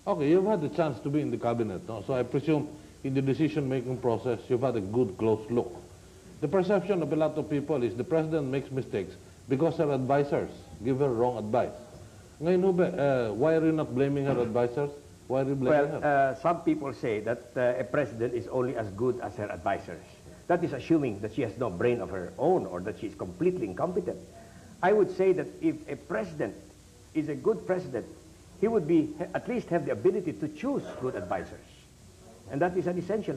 Okay, you've had the chance to be in the cabinet, no? So I presume in the decision-making process, you've had a good, close look. The perception of a lot of people is the president makes mistakes because her advisors give her wrong advice. Ngayon, why are you not blaming her advisors? Why are you blaming her? Some people say that a president is only as good as her advisors. That is assuming that she has no brain of her own or that she is completely incompetent. I would say that if a president is a good president, he would at least have the ability to choose good advisors. And that is an essential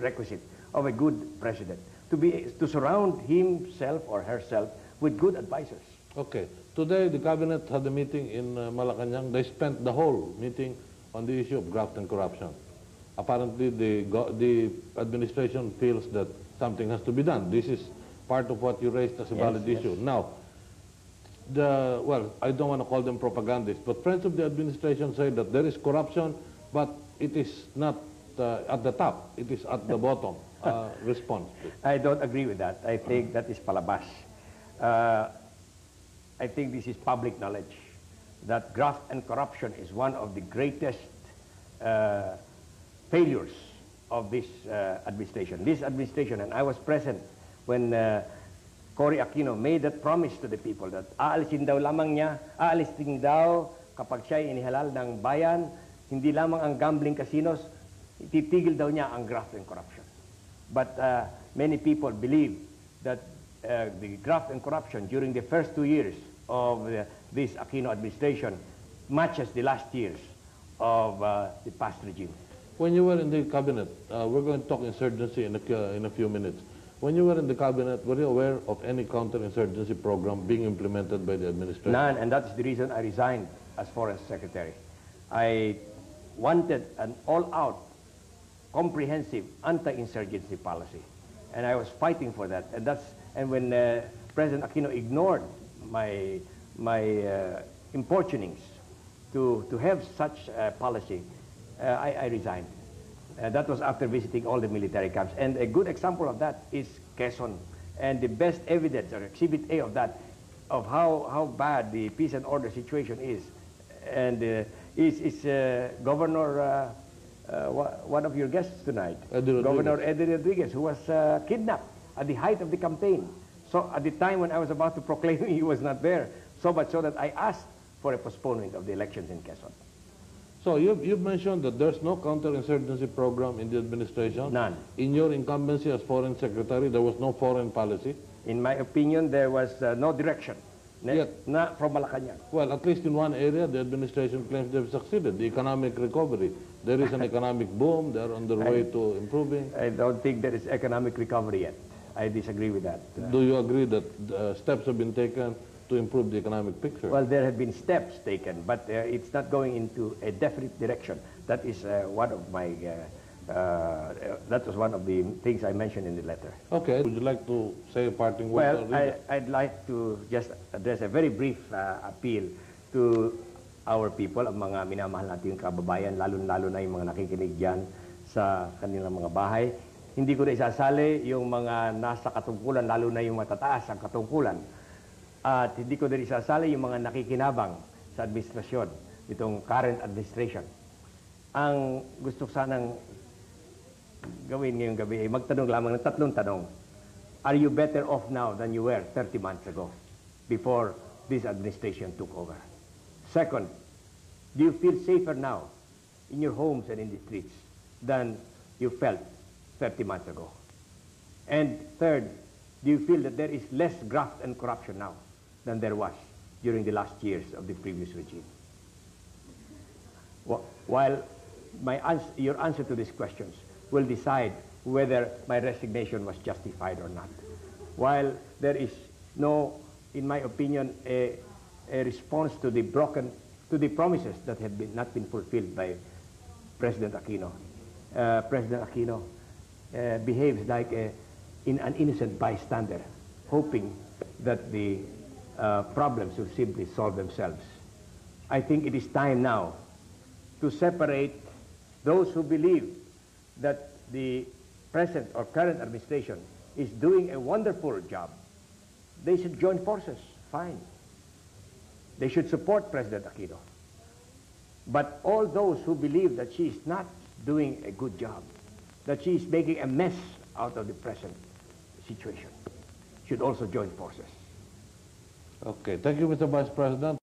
requisite of a good president, to surround himself or herself with good advisors. Okay. Today, the cabinet had a meeting in Malacanang. They spent the whole meeting on the issue of graft and corruption. Apparently, the administration feels that something has to be done. This is part of what you raised as a valid issue. Now, well, I don't want to call them propagandists, but friends of the administration say that there is corruption, but it is not at the top. It is at the bottom. Response, please. I don't agree with that. I think that is palabas. I think this is public knowledge, that graft and corruption is one of the greatest failures of this administration. This administration, and I was present when Aquino made that promise to the people that aalisin daw lamang niya, aalisin daw kapag siya'y inihalal ng bayan, hindi lamang ang gambling casinos, titigil daw niya ang graft and corruption. But many people believe that the graft and corruption during the first 2 years of this Aquino administration matches the last years of the past regime. When you were in the cabinet, we're going to talk insurgency in a few minutes. When you were in the cabinet, were you aware of any counterinsurgency program being implemented by the administration? None, and that's the reason I resigned as Foreign Secretary. I wanted an all-out, comprehensive anti-insurgency policy, and I was fighting for that. And when President Aquino ignored my importunings to have such a policy, I resigned. That was after visiting all the military camps. And a good example of that is Quezon. And the best evidence, or Exhibit A of that, of how bad the peace and order situation is, and is Governor, one of your guests tonight, Governor Eddie Rodriguez, who was kidnapped at the height of the campaign. So at the time when I was about to proclaim, he was not there. So much so that I asked for a postponement of the elections in Quezon. So you've mentioned that there's no counterinsurgency program in the administration. None. In your incumbency as Foreign Secretary, there was no foreign policy. In my opinion, there was no direction. Not from Malacanang. Well, at least in one area, the administration claims they've succeeded, the economic recovery. There is an economic boom. They're on their way to improving. I don't think there is economic recovery yet. I disagree with that. Do you agree that steps have been taken to improve the economic picture? Well, there have been steps taken, but it's not going into a definite direction. That is one of my, that was one of the things I mentioned in the letter. Okay. Would you like to say a parting word? Well, I'd like to just address a very brief appeal to our people, ang mga minamahal nating kababayan, lalo na yung mga nakikinig dyan sa kanilang mga bahay. Hindi ko na isasali yung mga nasa katungkulan, lalo na yung matataas ang katungkulan. At hindi ko din isasali yung mga nakikinabang sa administrasyon, itong current administration. Ang gusto ko sanang gawin ngayong gabi ay magtanong lamang ng tatlong tanong. Are you better off now than you were 30 months ago, before this administration took over? Second, do you feel safer now in your homes and in the streets than you felt 30 months ago? And third, do you feel that there is less graft and corruption now than there was during the last years of the previous regime? While your answer to these questions will decide whether my resignation was justified or not. While there is no, in my opinion, a response to the promises that have not been fulfilled by President Aquino. President Aquino behaves like an innocent bystander, hoping that the problems will simply solve themselves. I think it is time now to separate those who believe that the present or current administration is doing a wonderful job. They should join forces, fine. They should support President Aquino. But all those who believe that she is not doing a good job, that she is making a mess out of the present situation, should also join forces. Okay, thank you, Mr. Vice President.